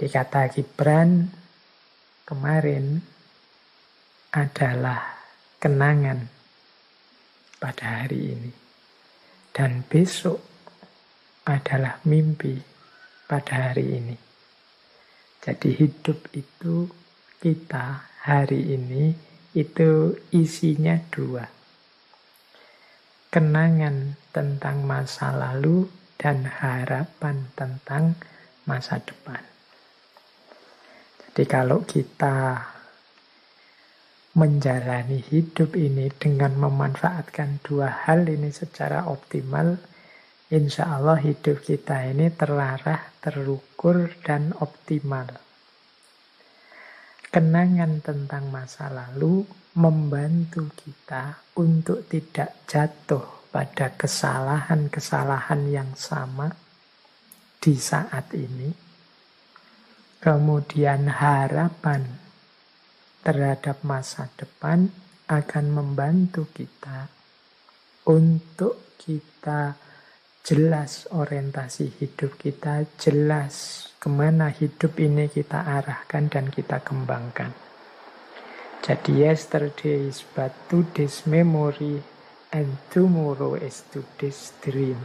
Di kata Gibran kemarin adalah kenangan pada hari ini. Dan besok adalah mimpi pada hari ini. Jadi hidup itu kita hari ini itu isinya dua. Kenangan tentang masa lalu dan harapan tentang masa depan. Jadi kalau kita menjalani hidup ini dengan memanfaatkan dua hal ini secara optimal, insya Allah hidup kita ini terarah, terukur, dan optimal. Kenangan tentang masa lalu membantu kita untuk tidak jatuh pada kesalahan-kesalahan yang sama di saat ini. Kemudian harapan terhadap masa depan akan membantu kita untuk kita jelas orientasi hidup kita, jelas kemana hidup ini kita arahkan dan kita kembangkan. Jadi yesterday is but today's memory and tomorrow is today's dream.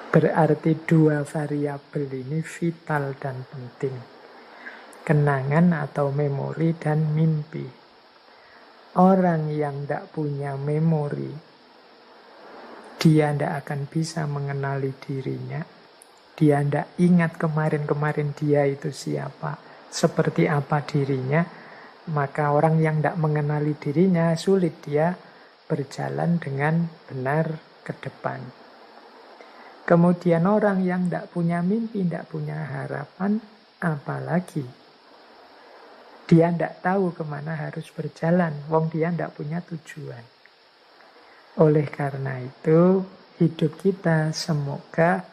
Berarti dua variabel ini vital dan penting. Kenangan atau memori dan mimpi. Orang yang tidak punya memori, dia tidak akan bisa mengenali dirinya. Dia tidak ingat kemarin-kemarin dia itu siapa, seperti apa dirinya. Maka orang yang tidak mengenali dirinya, sulit dia berjalan dengan benar ke depan. Kemudian orang yang tidak punya mimpi, tidak punya harapan, apalagi dia tidak tahu kemana harus berjalan. Wong dia tidak punya tujuan. Oleh karena itu, hidup kita semoga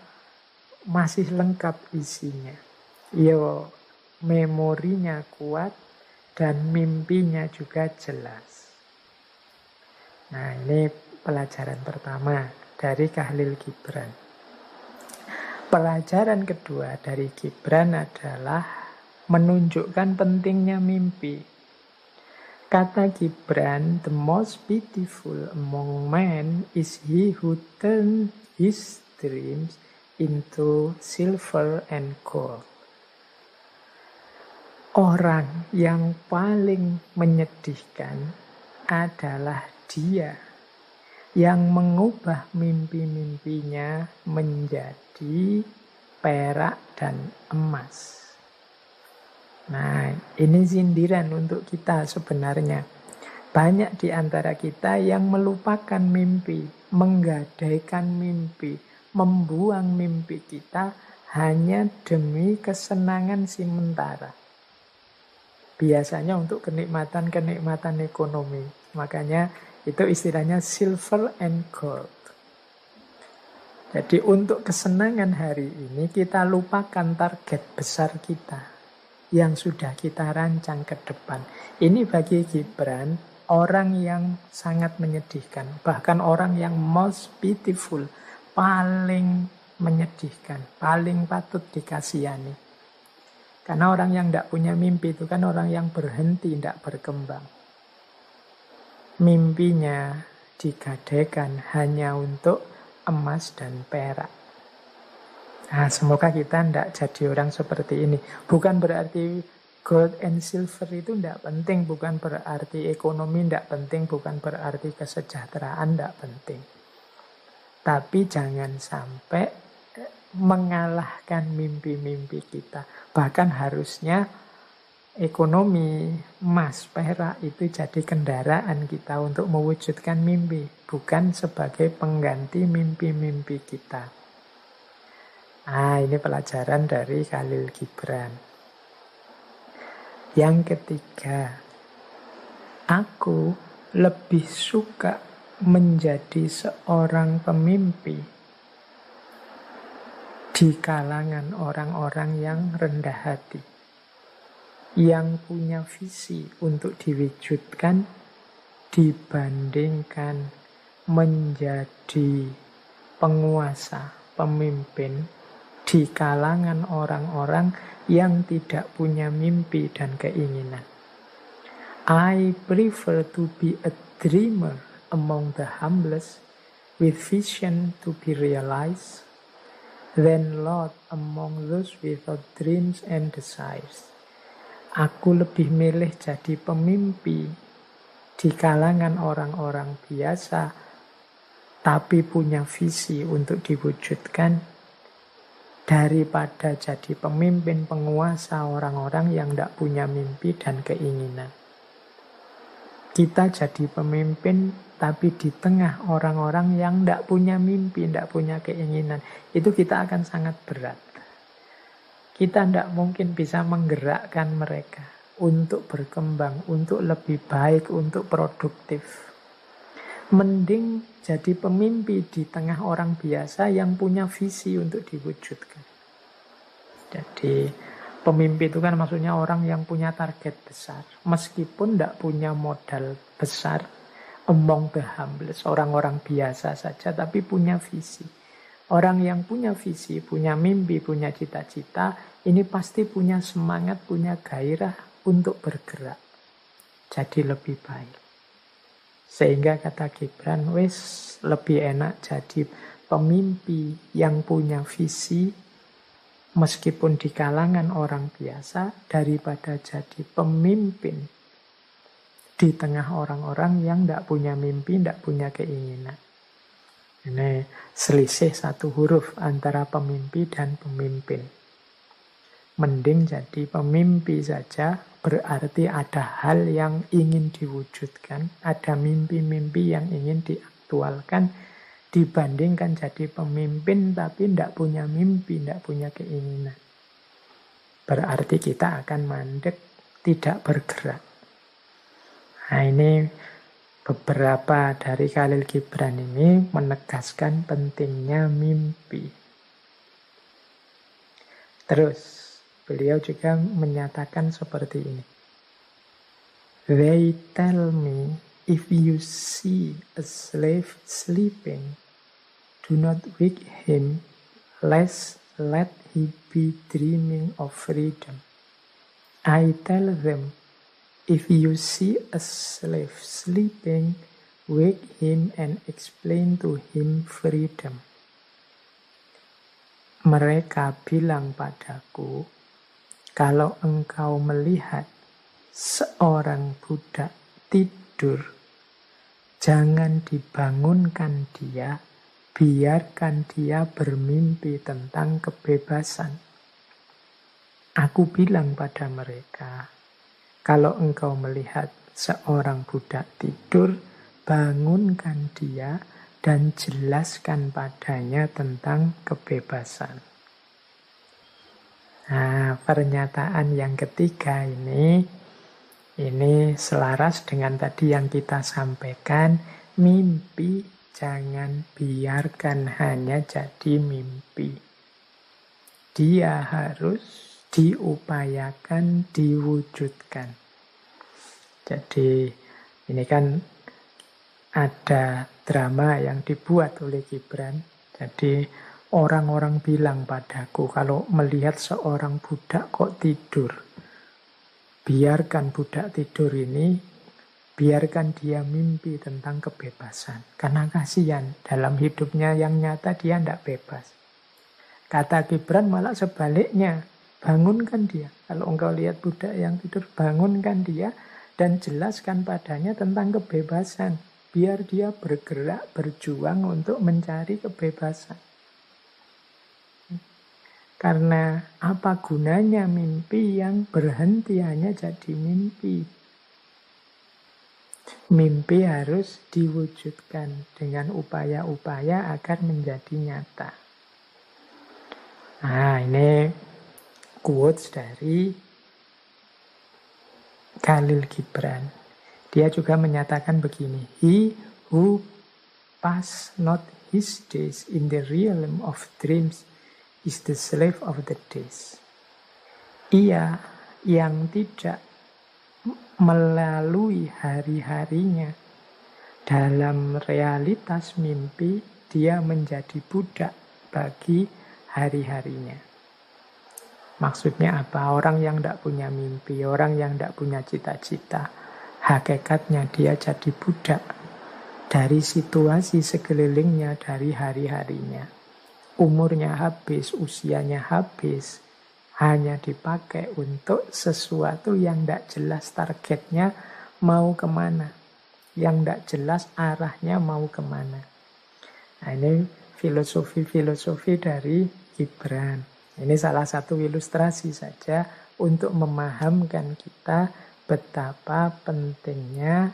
masih lengkap isinya. Memorinya kuat dan mimpinya juga jelas. Nah, ini pelajaran pertama dari Khalil Gibran. Pelajaran kedua dari Gibran adalah menunjukkan pentingnya mimpi. Kata Gibran, the most beautiful among men is he who turns his dreams into silver and gold. Orang yang paling menyedihkan adalah dia yang mengubah mimpi-mimpinya menjadi perak dan emas. Nah, ini sindiran untuk kita sebenarnya. Banyak di antara kita yang melupakan mimpi, menggadaikan mimpi, membuang mimpi kita hanya demi kesenangan sementara. Biasanya untuk kenikmatan-kenikmatan ekonomi. Makanya itu istilahnya silver and gold. Jadi untuk kesenangan hari ini kita lupakan target besar kita yang sudah kita rancang ke depan. Ini bagi Gibran orang yang sangat menyedihkan. Bahkan orang yang most beautiful, paling menyedihkan, paling patut dikasihani. Karena orang yang tidak punya mimpi itu kan orang yang berhenti, tidak berkembang. Mimpinya digadaikan hanya untuk emas dan perak. Nah, semoga kita tidak jadi orang seperti ini. Bukan berarti gold and silver itu tidak penting, bukan berarti ekonomi tidak penting, bukan berarti kesejahteraan tidak penting. Tapi jangan sampai mengalahkan mimpi-mimpi kita. Bahkan harusnya ekonomi, emas, perak itu jadi kendaraan kita untuk mewujudkan mimpi, bukan sebagai pengganti mimpi-mimpi kita. Nah, ini pelajaran dari Khalil Gibran. Yang ketiga, aku lebih suka menjadi seorang pemimpi di kalangan orang-orang yang rendah hati, yang punya visi untuk diwujudkan dibandingkan menjadi penguasa, pemimpin di kalangan orang-orang yang tidak punya mimpi dan keinginan. I prefer to be a dreamer among the humblest with vision to be realized than Lord among those without dreams and desires. Aku lebih milih jadi pemimpi di kalangan orang-orang biasa tapi punya visi untuk diwujudkan daripada jadi pemimpin penguasa orang-orang yang tidak punya mimpi dan keinginan. Kita jadi pemimpin tapi di tengah orang-orang yang tidak punya mimpi, tidak punya keinginan. Itu kita akan sangat berat. Kita tidak mungkin bisa menggerakkan mereka untuk berkembang, untuk lebih baik, untuk produktif. Mending jadi pemimpi di tengah orang biasa yang punya visi untuk diwujudkan. Jadi pemimpi itu kan maksudnya orang yang punya target besar. Meskipun tidak punya modal besar, among the humblest, orang-orang biasa saja, tapi punya visi. Orang yang punya visi, punya mimpi, punya cita-cita, ini pasti punya semangat, punya gairah untuk bergerak. Jadi lebih baik. Sehingga kata Gibran, wis lebih enak jadi pemimpi yang punya visi meskipun di kalangan orang biasa daripada jadi pemimpin di tengah orang-orang yang tidak punya mimpi, tidak punya keinginan. Ini selisih satu huruf antara pemimpi dan pemimpin. Mending jadi pemimpi saja, berarti ada hal yang ingin diwujudkan, ada mimpi-mimpi yang ingin diaktualkan, dibandingkan jadi pemimpin tapi tidak punya mimpi, tidak punya keinginan. Berarti kita akan mandek, tidak bergerak. Nah, ini beberapa dari Khalil Gibran ini menegaskan pentingnya mimpi. Terus beliau juga menyatakan seperti ini. They tell me, if you see a slave sleeping, do not wake him, lest let he be dreaming of freedom. I tell them, if you see a slave sleeping, wake him and explain to him freedom. Mereka bilang padaku, kalau engkau melihat seorang budak tidur, jangan dibangunkan dia, biarkan dia bermimpi tentang kebebasan. Aku bilang pada mereka, kalau engkau melihat seorang budak tidur, bangunkan dia dan jelaskan padanya tentang kebebasan. Nah, pernyataan yang ketiga ini selaras dengan tadi yang kita sampaikan, mimpi jangan biarkan hanya jadi mimpi. Dia harus diupayakan, diwujudkan. Jadi ini kan ada drama yang dibuat oleh Gibran. Jadi orang-orang bilang padaku kalau melihat seorang budak kok tidur, biarkan budak tidur ini, biarkan dia mimpi tentang kebebasan. Karena kasihan, dalam hidupnya yang nyata dia tidak bebas. Kata Gibran malah sebaliknya, bangunkan dia. Kalau engkau lihat budak yang tidur, bangunkan dia dan jelaskan padanya tentang kebebasan. Biar dia bergerak, berjuang untuk mencari kebebasan. Karena apa gunanya mimpi yang berhenti hanya jadi mimpi? Mimpi harus diwujudkan dengan upaya-upaya agar menjadi nyata. Nah, ini quotes dari Khalil Gibran. Dia juga menyatakan begini, he who pass not his days in the realm of dreams is the slave of the days. Ia yang tidak melalui hari-harinya dalam realitas mimpi, dia menjadi budak bagi hari-harinya. Maksudnya apa? Orang yang tidak punya mimpi, orang yang tidak punya cita-cita, hakikatnya dia jadi budak dari situasi sekelilingnya, dari hari-harinya. Umurnya habis, usianya habis, hanya dipakai untuk sesuatu yang tidak jelas targetnya mau kemana, yang tidak jelas arahnya mau kemana. Nah, ini filosofi-filosofi dari Gibran. Ini salah satu ilustrasi saja untuk memahamkan kita betapa pentingnya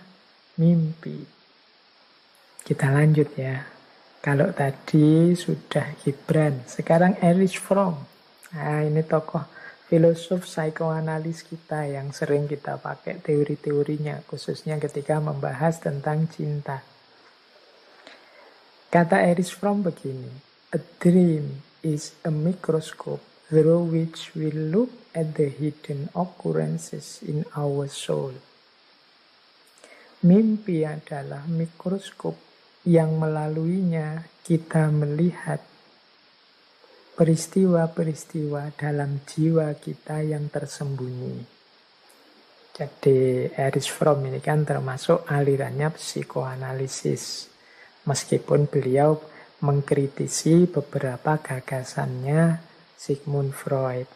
mimpi. Kita lanjut ya. Kalau tadi sudah Gibran, sekarang Erich Fromm. Nah, ini tokoh filosof psikoanalis kita yang sering kita pakai teori-teorinya, khususnya ketika membahas tentang cinta. Kata Erich Fromm begini, "A dream is a microscope through which we look at the hidden occurrences in our soul." Mimpi adalah mikroskop yang melaluinya kita melihat peristiwa-peristiwa dalam jiwa kita yang tersembunyi. Jadi Erich Fromm ini kan termasuk alirannya psikoanalisis. Meskipun beliau mengkritisi beberapa gagasannya Sigmund Freud.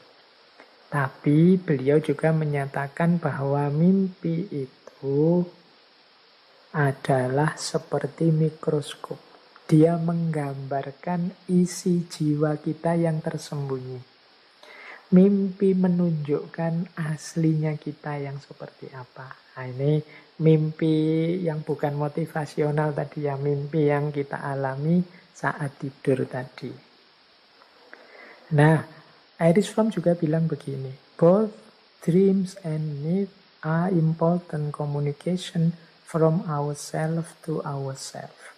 Tapi beliau juga menyatakan bahwa mimpi itu adalah seperti mikroskop. Dia menggambarkan isi jiwa kita yang tersembunyi. Mimpi menunjukkan aslinya kita yang seperti apa. Nah, ini mimpi yang bukan motivasional tadi ya, mimpi yang kita alami saat tidur tadi. Nah, Erich Fromm juga bilang begini, both dreams and myth are important communication from ourselves to ourselves.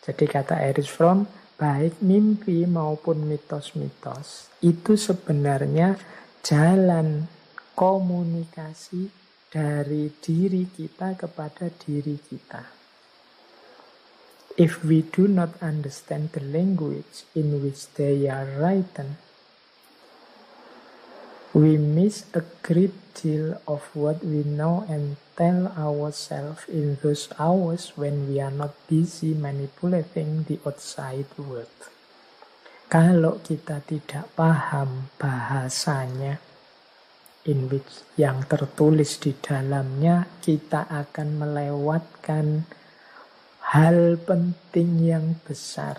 Jadi kata Erich Fromm, baik mimpi maupun mitos-mitos itu sebenarnya jalan komunikasi dari diri kita kepada diri kita. If we do not understand the language in which they are written, we miss a great deal of what we know and tell ourselves in those hours when we are not busy manipulating the outside world. Kalau kita tidak paham bahasanya, in which yang tertulis di dalamnya, kita akan melewatkan hal penting yang besar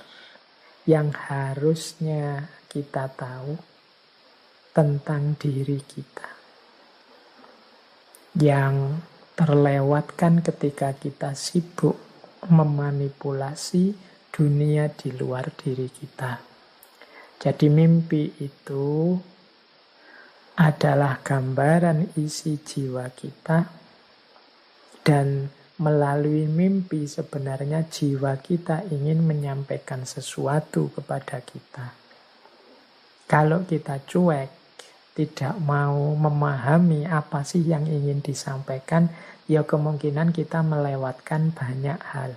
yang harusnya kita tahu tentang diri kita, yang terlewatkan ketika kita sibuk memanipulasi dunia di luar diri kita. Jadi mimpi itu adalah gambaran isi jiwa kita, dan melalui mimpi sebenarnya jiwa kita ingin menyampaikan sesuatu kepada kita. Kalau kita cuek, tidak mau memahami apa sih yang ingin disampaikan, ya kemungkinan kita melewatkan banyak hal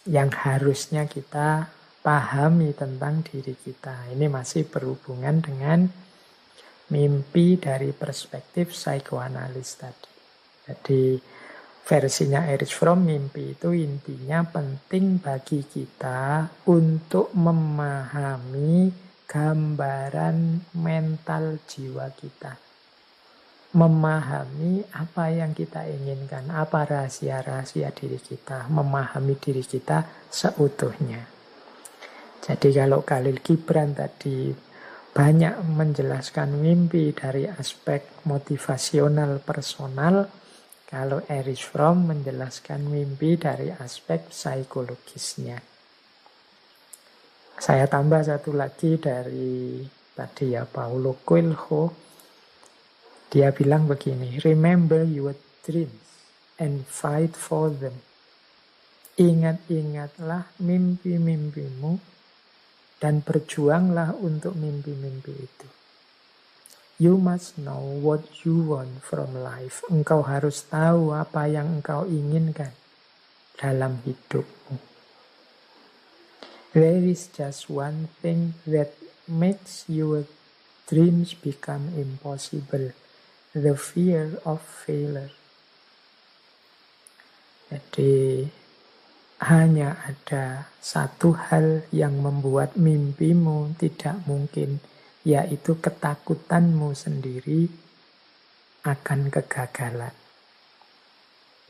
yang harusnya kita pahami tentang diri kita. Ini masih berhubungan dengan mimpi dari perspektif psikoanalis tadi. Jadi versinya Erich Fromm, mimpi itu intinya penting bagi kita untuk memahami gambaran mental jiwa kita. Memahami apa yang kita inginkan, apa rahasia-rahasia diri kita, memahami diri kita seutuhnya. Jadi kalau Khalil Gibran tadi banyak menjelaskan mimpi dari aspek motivasional personal, kalau Erich Fromm menjelaskan mimpi dari aspek psikologisnya. Saya tambah satu lagi dari tadi ya, Paulo Coelho. Dia bilang begini, remember your dreams and fight for them. Ingat-ingatlah mimpi-mimpimu dan berjuanglah untuk mimpi-mimpi itu. You must know what you want from life. Engkau harus tahu apa yang engkau inginkan dalam hidupmu. There is just one thing that makes your dreams become impossible. The fear of failure. Jadi hanya ada satu hal yang membuat mimpimu tidak mungkin, yaitu ketakutanmu sendiri akan kegagalan.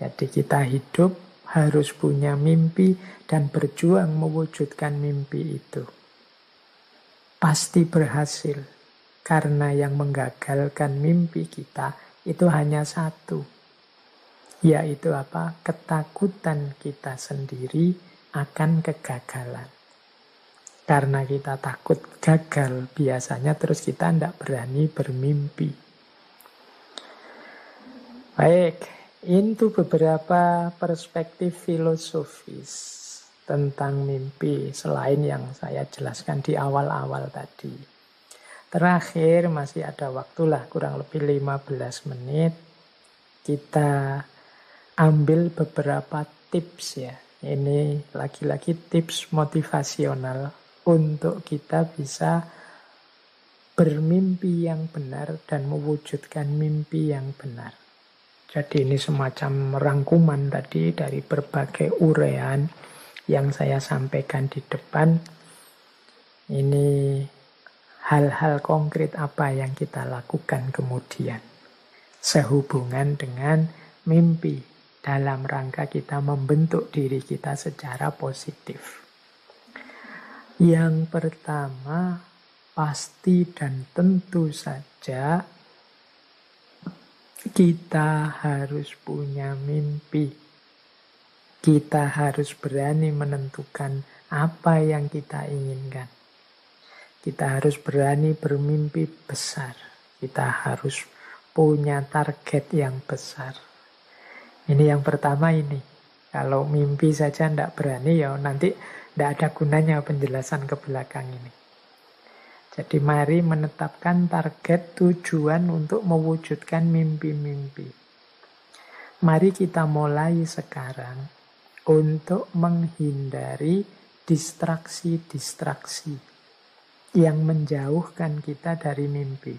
Jadi kita hidup harus punya mimpi dan berjuang mewujudkan mimpi itu. Pasti berhasil, karena yang menggagalkan mimpi kita itu hanya satu, yaitu apa? Ketakutan kita sendiri akan kegagalan. Karena kita takut gagal, biasanya terus kita tidak berani bermimpi. Baik, itu beberapa perspektif filosofis tentang mimpi selain yang saya jelaskan di awal-awal tadi. Terakhir, masih ada waktulah kurang lebih 15 menit. Kita ambil beberapa tips ya. Ini lagi-lagi tips motivasional untuk kita bisa bermimpi yang benar dan mewujudkan mimpi yang benar. Jadi ini semacam rangkuman tadi dari berbagai uraian yang saya sampaikan di depan. Ini hal-hal konkret apa yang kita lakukan kemudian sehubungan dengan mimpi dalam rangka kita membentuk diri kita secara positif. Yang pertama, pasti dan tentu saja kita harus punya mimpi. Kita harus berani menentukan apa yang kita inginkan. Kita harus berani bermimpi besar. Kita harus punya target yang besar. Ini yang pertama ini. Kalau mimpi saja tidak berani, ya nanti tidak ada gunanya penjelasan ke belakang ini. Jadi mari menetapkan target tujuan untuk mewujudkan mimpi-mimpi. Mari kita mulai sekarang untuk menghindari distraksi-distraksi yang menjauhkan kita dari mimpi.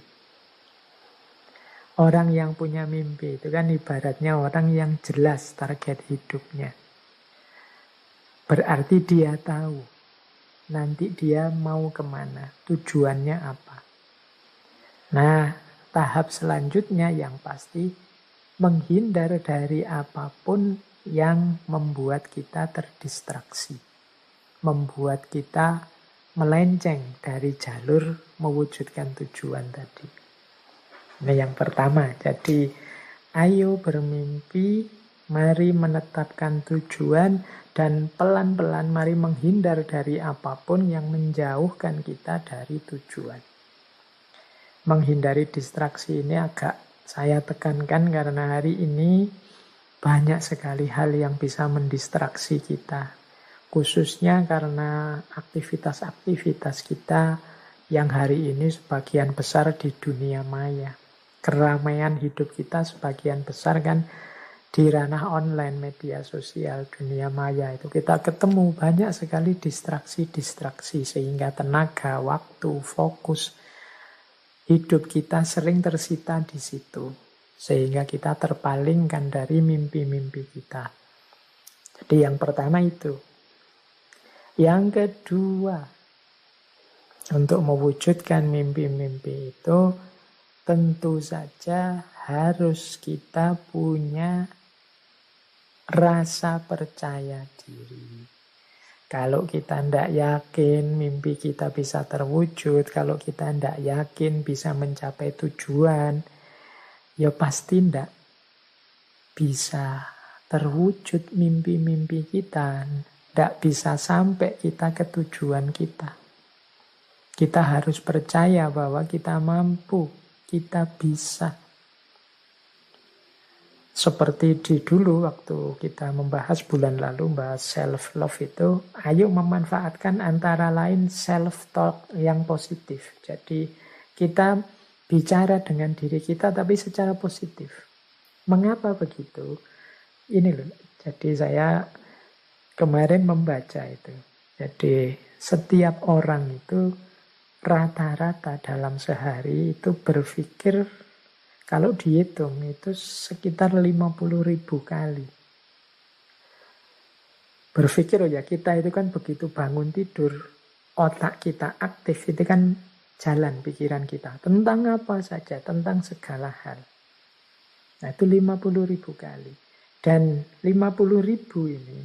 Orang yang punya mimpi itu kan ibaratnya orang yang jelas target hidupnya. Berarti dia tahu nanti dia mau kemana, tujuannya apa. Nah, tahap selanjutnya yang pasti menghindar dari apapun yang membuat kita terdistraksi. Membuat kita melenceng dari jalur mewujudkan tujuan tadi. Ini yang pertama. Jadi, ayo bermimpi, mari menetapkan tujuan, dan pelan-pelan mari menghindar dari apapun yang menjauhkan kita dari tujuan. Menghindari distraksi ini agak saya tekankan karena hari ini banyak sekali hal yang bisa mendistraksi kita. Khususnya karena aktivitas-aktivitas kita yang hari ini sebagian besar di dunia maya. Keramaian hidup kita sebagian besar kan di ranah online, media sosial, dunia maya itu kita ketemu banyak sekali distraksi-distraksi sehingga tenaga, waktu, fokus hidup kita sering tersita di situ sehingga kita terpalingkan dari mimpi-mimpi kita. Jadi yang pertama itu. Yang kedua, untuk mewujudkan mimpi-mimpi itu tentu saja harus kita punya rasa percaya diri. Kalau kita tidak yakin mimpi kita bisa terwujud, kalau kita tidak yakin bisa mencapai tujuan, ya pasti tidak bisa terwujud mimpi-mimpi kita. Tidak bisa sampai kita ke tujuan kita. Kita harus percaya bahwa kita mampu, kita bisa. Seperti di dulu waktu kita membahas bulan lalu, bahas self-love itu, ayo memanfaatkan antara lain self-talk yang positif. Jadi kita bicara dengan diri kita tapi secara positif. Mengapa begitu? Ini loh, jadi saya kemarin membaca itu. Jadi Setiap orang itu rata-rata dalam sehari itu berpikir, kalau dihitung itu sekitar 50.000 kali. Berpikir, oh ya kita itu kan begitu bangun tidur, otak kita aktif, itu kan jalan pikiran kita. Tentang apa saja, tentang segala hal. Nah itu 50.000 kali. Dan 50.000 ini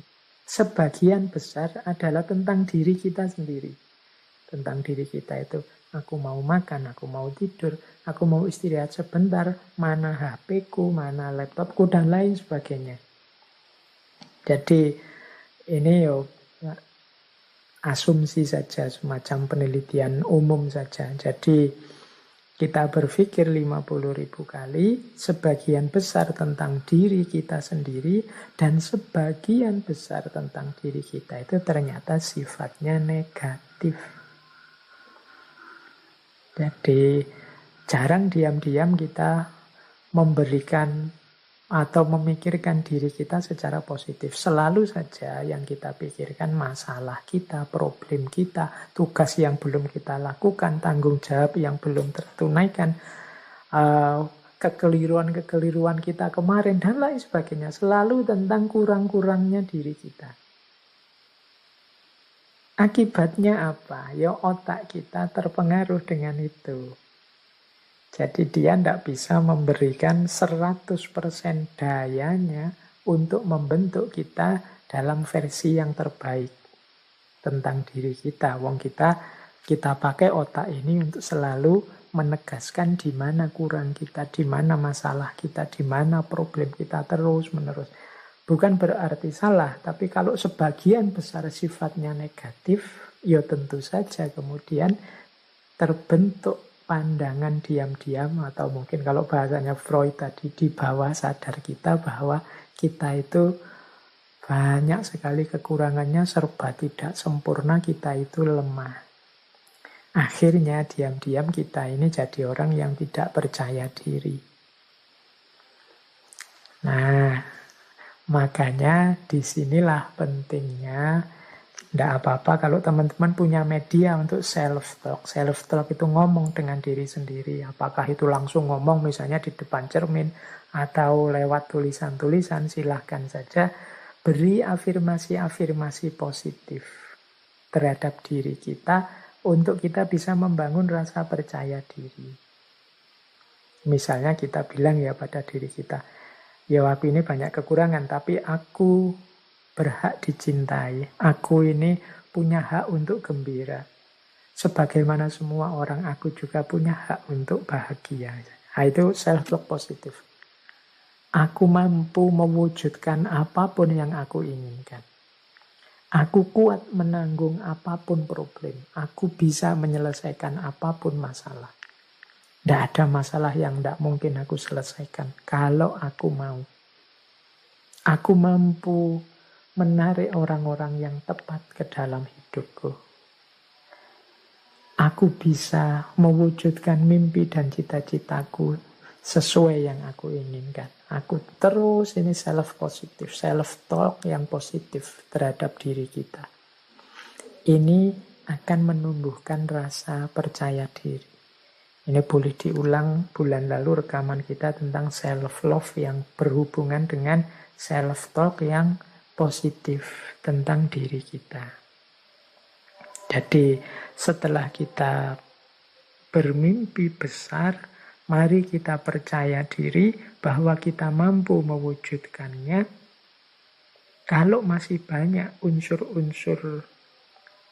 sebagian besar adalah tentang diri kita sendiri. Tentang diri kita itu, aku mau makan, aku mau tidur, aku mau istirahat sebentar, mana HP-ku, mana laptopku, dan lain sebagainya. Jadi ini asumsi saja, semacam penelitian umum saja. Jadi kita berpikir 50.000 kali, sebagian besar tentang diri kita sendiri, dan sebagian besar tentang diri kita itu ternyata sifatnya negatif. Jadi jarang diam-diam kita memberikan atau memikirkan diri kita secara positif. Selalu saja yang kita pikirkan masalah kita, problem kita, tugas yang belum kita lakukan, tanggung jawab yang belum tertunaikan, kekeliruan-kekeliruan kita kemarin, dan lain sebagainya. Selalu tentang kurang-kurangnya diri kita. Akibatnya apa? Ya otak kita terpengaruh dengan itu. Jadi dia tidak bisa memberikan 100% dayanya untuk membentuk kita dalam versi yang terbaik tentang diri kita. Wong kita pakai otak ini untuk selalu menegaskan di mana kurang kita, di mana masalah kita, di mana problem kita terus-menerus. Bukan berarti salah, tapi kalau sebagian besar sifatnya negatif, ya tentu saja kemudian terbentuk pandangan diam-diam, atau mungkin kalau bahasanya Freud tadi, di bawah sadar kita, bahwa kita itu banyak sekali kekurangannya, serba tidak sempurna, kita itu lemah. Akhirnya diam-diam kita ini jadi orang yang tidak percaya diri. Nah, makanya disinilah pentingnya. Tidak apa-apa kalau teman-teman punya media untuk self-talk. Self-talk itu ngomong dengan diri sendiri. Apakah itu langsung ngomong misalnya di depan cermin atau lewat tulisan-tulisan, silahkan saja. Beri afirmasi-afirmasi positif terhadap diri kita untuk kita bisa membangun rasa percaya diri. Misalnya kita bilang ya pada diri kita, ya aku ini banyak kekurangan, tapi aku berhak dicintai. Aku ini punya hak untuk gembira. Sebagaimana semua orang, aku juga punya hak untuk bahagia. Nah, itu self-talk positif. Aku mampu mewujudkan apapun yang aku inginkan. Aku kuat menanggung apapun problem. Aku bisa menyelesaikan apapun masalah. Tidak ada masalah yang tidak mungkin aku selesaikan kalau aku mau. Aku mampu menarik orang-orang yang tepat ke dalam hidupku. Aku bisa mewujudkan mimpi dan cita-citaku sesuai yang aku inginkan. Aku terus ini self-positif, self-talk yang positif terhadap diri kita. Ini akan menumbuhkan rasa percaya diri. Ini boleh diulang, bulan lalu rekaman kita tentang self-love yang berhubungan dengan self-talk yang positif tentang diri kita. Jadi setelah kita bermimpi besar, mari kita percaya diri bahwa kita mampu mewujudkannya. Kalau masih banyak unsur-unsur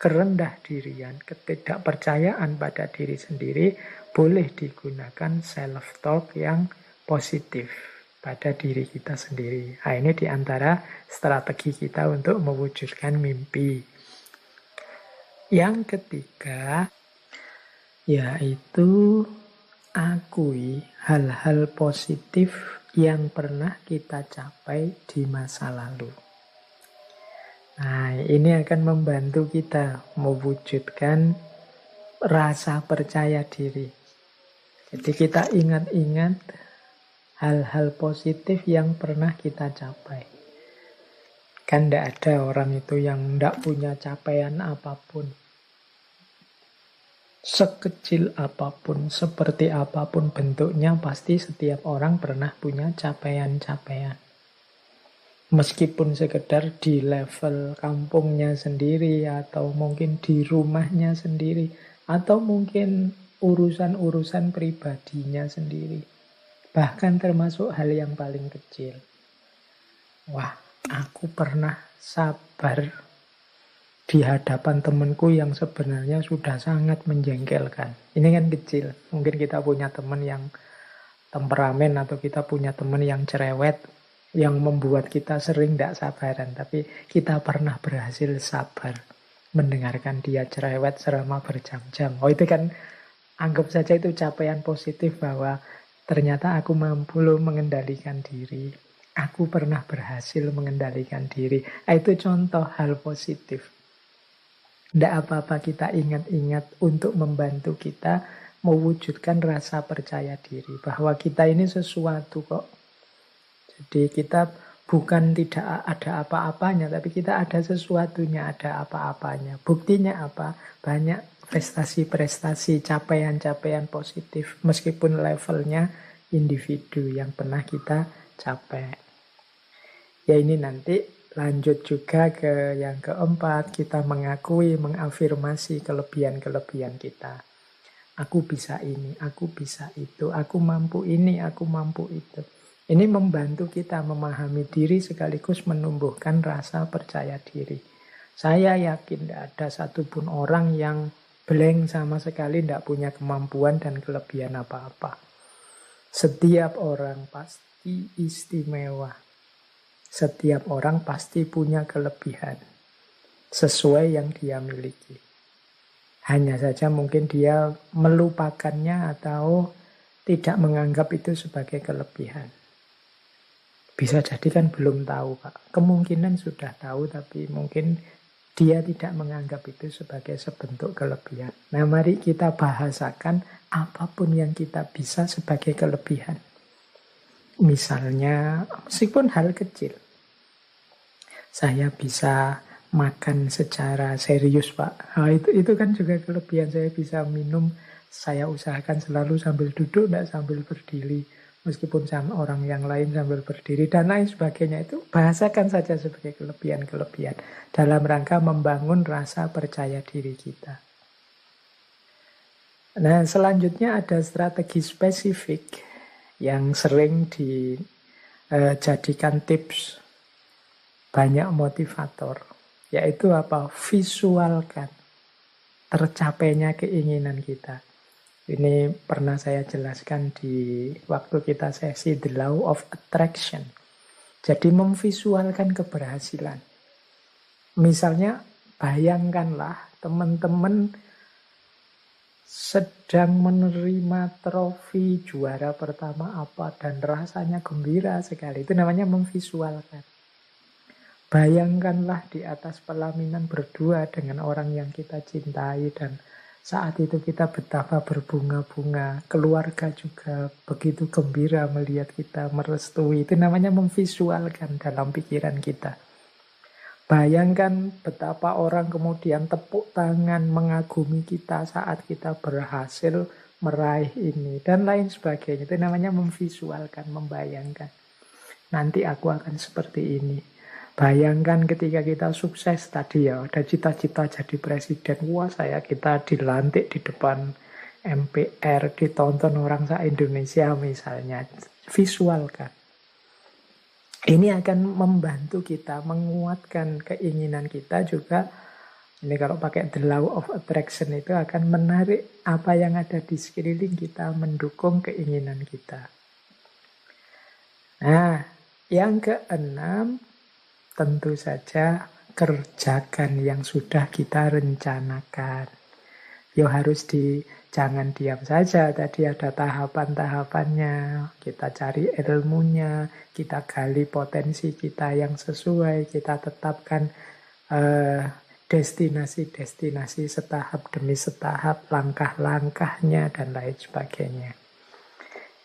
kerendah dirian, ketidakpercayaan pada diri sendiri, boleh digunakan self-talk yang positif pada diri kita sendiri. Nah, ini diantara strategi kita untuk mewujudkan mimpi. Yang ketiga, yaitu akui hal-hal positif yang pernah kita capai di masa lalu. Nah, ini akan membantu kita mewujudkan rasa percaya diri. Jadi kita ingat-ingat hal-hal positif yang pernah kita capai. Kan tidak ada orang itu yang tidak punya capaian apapun. Sekecil apapun, seperti apapun bentuknya, pasti setiap orang pernah punya capaian-capaian. Meskipun sekedar di level kampungnya sendiri, atau mungkin di rumahnya sendiri, atau mungkin urusan-urusan pribadinya sendiri. Bahkan termasuk hal yang paling kecil. Wah, aku pernah sabar di hadapan temanku yang sebenarnya sudah sangat menjengkelkan. Ini kan kecil. Mungkin kita punya teman yang temperamen atau kita punya teman yang cerewet yang membuat kita sering tidak sabaran. Tapi kita pernah berhasil sabar mendengarkan dia cerewet selama berjam-jam. Oh itu kan anggap saja itu capaian positif bahwa ternyata aku mampu loh mengendalikan diri. Aku pernah berhasil mengendalikan diri. Itu contoh hal positif. Tidak apa-apa kita ingat-ingat untuk membantu kita mewujudkan rasa percaya diri. Bahwa kita ini sesuatu kok. Jadi kita bukan tidak ada apa-apanya, tapi kita ada sesuatunya, ada apa-apanya. Buktinya apa? Banyak prestasi-prestasi, capaian-capaian positif. Meskipun levelnya individu yang pernah kita capai. Ya ini nanti lanjut juga ke yang keempat, kita mengakui, mengafirmasi kelebihan-kelebihan kita. Aku bisa ini, aku bisa itu, aku mampu ini, aku mampu itu. Ini membantu kita memahami diri sekaligus menumbuhkan rasa percaya diri. Saya yakin tidak ada satupun orang yang blank sama sekali, tidak punya kemampuan dan kelebihan apa-apa. Setiap orang pasti istimewa. Setiap orang pasti punya kelebihan sesuai yang dia miliki. Hanya saja mungkin dia melupakannya atau tidak menganggap itu sebagai kelebihan. Bisa jadi kan belum tahu, Pak. Kemungkinan sudah tahu, tapi mungkin dia tidak menganggap itu sebagai sebentuk kelebihan. Nah, mari kita bahasakan apapun yang kita bisa sebagai kelebihan. Misalnya, meskipun hal kecil. Saya bisa makan secara serius, Pak. Nah, itu kan juga kelebihan. Saya bisa minum, saya usahakan selalu sambil duduk, tidak sambil berdiri. Meskipun sama orang yang lain sambil berdiri, dan lain sebagainya. Itu bahasakan saja sebagai kelebihan-kelebihan. Dalam rangka membangun rasa percaya diri kita. Nah, selanjutnya ada strategi spesifik yang sering dijadikan tips banyak motivator, yaitu apa? Visualkan tercapainya keinginan kita. Ini pernah saya jelaskan di waktu kita sesi The Law of Attraction. Jadi memvisualkan keberhasilan. Misalnya bayangkanlah teman-teman sedang menerima trofi juara pertama apa dan rasanya gembira sekali. Itu namanya memvisualkan. Bayangkanlah di atas pelaminan berdua dengan orang yang kita cintai dan saat itu kita betapa berbunga-bunga. Keluarga juga begitu gembira melihat kita merestui. Itu namanya memvisualkan dalam pikiran kita. Bayangkan betapa orang kemudian tepuk tangan mengagumi kita saat kita berhasil meraih ini. Dan lain sebagainya. Itu namanya memvisualkan, membayangkan. Nanti aku akan seperti ini. Bayangkan ketika kita sukses tadi ya. Ada cita-cita jadi presiden. Wah kita dilantik di depan MPR. Ditonton orang se-Indonesia misalnya. Visualkan. Ini akan membantu kita menguatkan keinginan kita juga. Ini kalau pakai the law of attraction itu akan menarik apa yang ada di sekeliling kita, mendukung keinginan kita. Nah, yang keenam, tentu saja kerjakan yang sudah kita rencanakan. Jangan diam saja, tadi ada tahapan-tahapannya. Kita cari ilmunya, kita gali potensi kita yang sesuai, kita tetapkan destinasi-destinasi setahap demi setahap, langkah-langkahnya, dan lain sebagainya.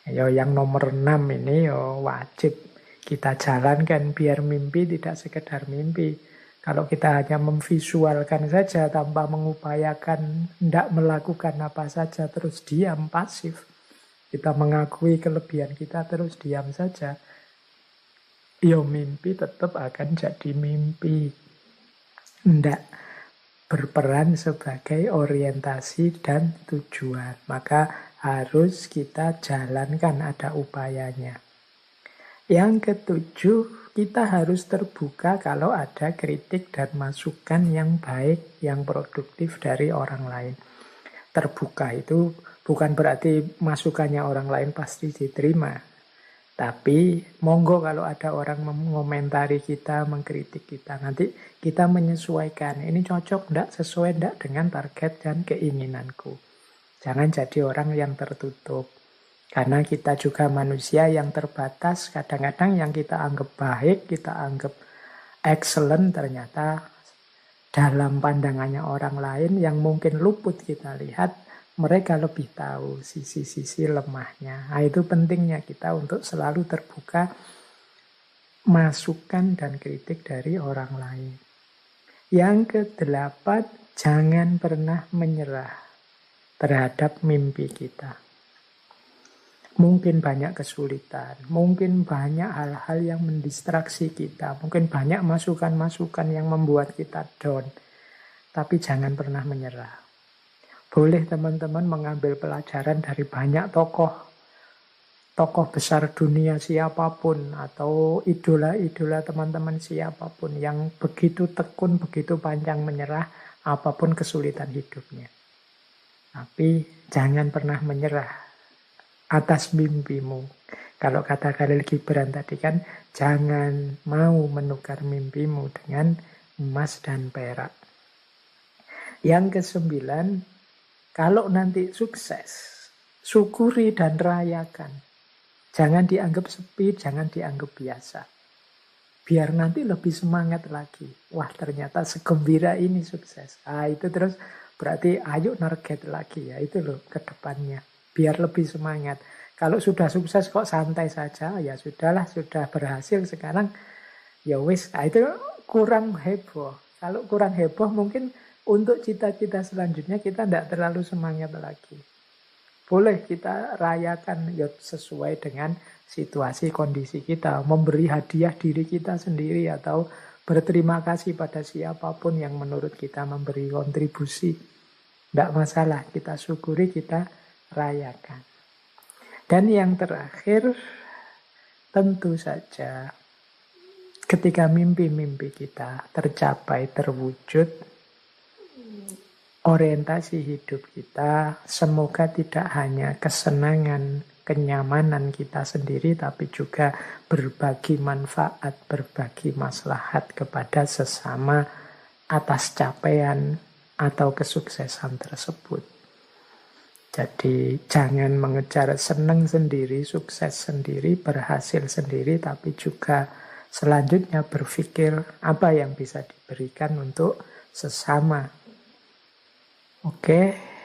Yang nomor 6 ini wajib kita jalankan biar mimpi tidak sekedar mimpi. Kalau kita hanya memvisualkan saja tanpa mengupayakan, tidak melakukan apa saja, terus diam, pasif. Kita mengakui kelebihan kita, terus diam saja. Ya mimpi tetap akan jadi mimpi. Tidak berperan sebagai orientasi dan tujuan. Maka harus kita jalankan, ada upayanya. Yang ketujuh, kita harus terbuka kalau ada kritik dan masukan yang baik, yang produktif dari orang lain. Terbuka itu bukan berarti masukannya orang lain pasti diterima. Tapi monggo kalau ada orang mengomentari kita, mengkritik kita, nanti kita menyesuaikan. Ini cocok enggak, sesuai enggak dengan target dan keinginanku. Jangan jadi orang yang tertutup. Karena kita juga manusia yang terbatas, kadang-kadang yang kita anggap baik, kita anggap excellent, ternyata dalam pandangannya orang lain yang mungkin luput kita lihat, mereka lebih tahu sisi-sisi lemahnya. Nah, itu pentingnya kita untuk selalu terbuka masukan dan kritik dari orang lain. Yang kedelapan, jangan pernah menyerah terhadap mimpi kita. Mungkin banyak kesulitan, mungkin banyak hal-hal yang mendistraksi kita, mungkin banyak masukan-masukan yang membuat kita down. Tapi jangan pernah menyerah. Boleh teman-teman mengambil pelajaran dari banyak tokoh besar dunia siapapun, atau idola-idola teman-teman siapapun yang begitu tekun, begitu pantang menyerah apapun kesulitan hidupnya. Tapi jangan pernah menyerah atas mimpimu. Kalau kata Khalil Gibran tadi kan, jangan mau menukar mimpimu dengan emas dan perak. Yang kesembilan, kalau nanti sukses, syukuri dan rayakan. Jangan dianggap sepi, jangan dianggap biasa. Biar nanti lebih semangat lagi. Wah, ternyata segembira ini sukses. Itu terus berarti ayo target lagi ya. Itu loh ke depannya. Biar lebih semangat. Kalau sudah sukses kok santai saja, ya sudahlah, sudah berhasil sekarang, ya wis. Itu kurang heboh. Kalau kurang heboh mungkin untuk cita-cita selanjutnya kita tidak terlalu semangat lagi. Boleh kita rayakan ya sesuai dengan situasi kondisi kita. Memberi hadiah diri kita sendiri atau berterima kasih pada siapapun yang menurut kita memberi kontribusi. Tidak masalah, kita syukuri, kita rayakan. Dan yang terakhir, tentu saja ketika mimpi-mimpi kita tercapai, terwujud, orientasi hidup kita semoga tidak hanya kesenangan, kenyamanan kita sendiri, tapi juga berbagi manfaat, berbagi maslahat kepada sesama atas capaian atau kesuksesan tersebut. Jadi jangan mengejar senang sendiri, sukses sendiri, berhasil sendiri, tapi juga selanjutnya berpikir apa yang bisa diberikan untuk sesama. Oke.